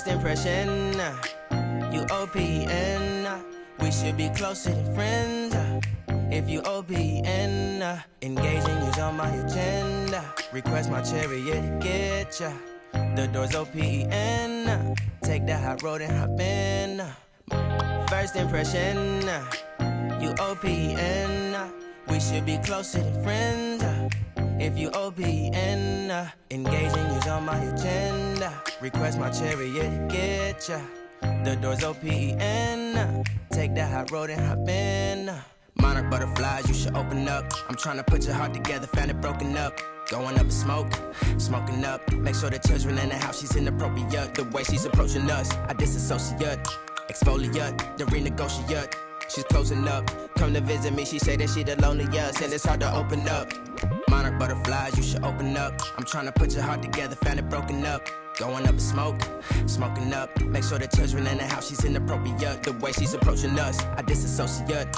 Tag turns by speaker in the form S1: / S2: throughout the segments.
S1: First impression, you OPN. We should be closer than friends. If you OPN, engaging you's on my agenda. Request my chariot to get ya. The door's OPN. Take the hot road and hop in. First impression, you OPN. We should be closer than friends. If you OPN, engaging you's on my agenda. Request my chariot to get ya. The door's OPN. Take the hot road and hop in. Monarch butterflies, you should open up. I'm tryna put your heart together, found it broken up. Going up in smoke, smoking up. Make sure the children in the house, she's inappropriate. The way she's approaching us, I disassociate. Exfoliate, the renegotiate. She's closing up, come to visit me. She say that she the loneliest, and it's hard to open up. Monarch butterflies, you should open up. I'm tryna put your heart together, found it broken up. Going up in smoke, smoking up. Make sure the children in the house, she's inappropriate. The way she's approaching us, I disassociate.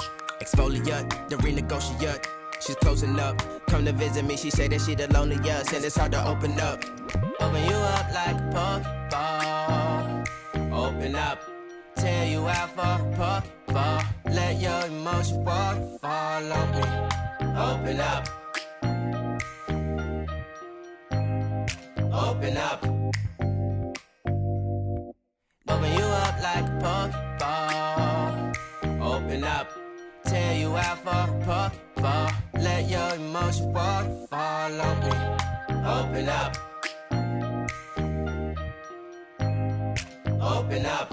S1: Exfoliate, the renegotiate. She's closing up, come to visit me. She say that she the loneliest, and it's hard to open up. Open you up like a Pokeball. Open up, tear you out for a Pokeball. Let your emotions waterfall on me. Open up. Open up. Open you up like a Pokeball. Open up. Tear you out for a Pokeball. Let your emotions waterfall on me. Open up. Open up.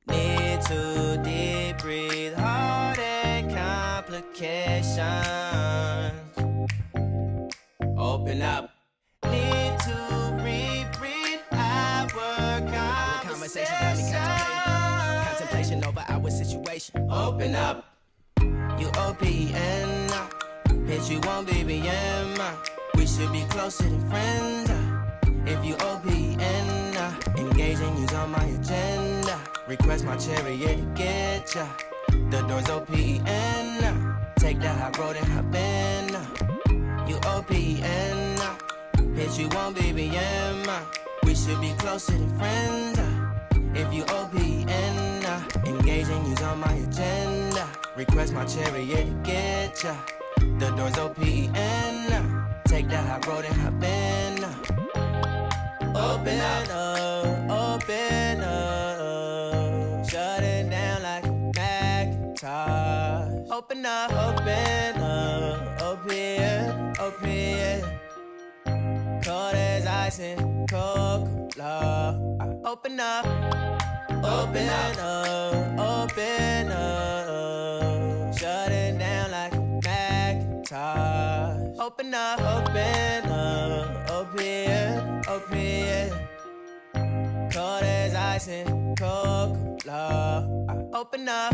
S1: Need to deep breathe, heart and complications. Open up. Need to reread our conversation. Got me contemplation over our situation. Open up. You OPN. Bitch, you won't BBM. We should be closer than friends. If you OPN, engaging you's on my agenda. Request my chariot to get ya. The door's OPN. Take the hot road and hop in. You OPN. Bitch, you won't BBM. We should be closer than friends. If you OPN, engaging you's on my agenda. Request my chariot to get ya. The door's OPN. Take the hot road and hop in. Open up, open up. Shut it down like a Macintosh. Open up, open up. Open, open. Cold as ice and Coca-Cola. Open up, open up, open up. Shut it down like a Macintosh. Open up, open up, open, open. Cold as ice and Coca-Cola. Open up.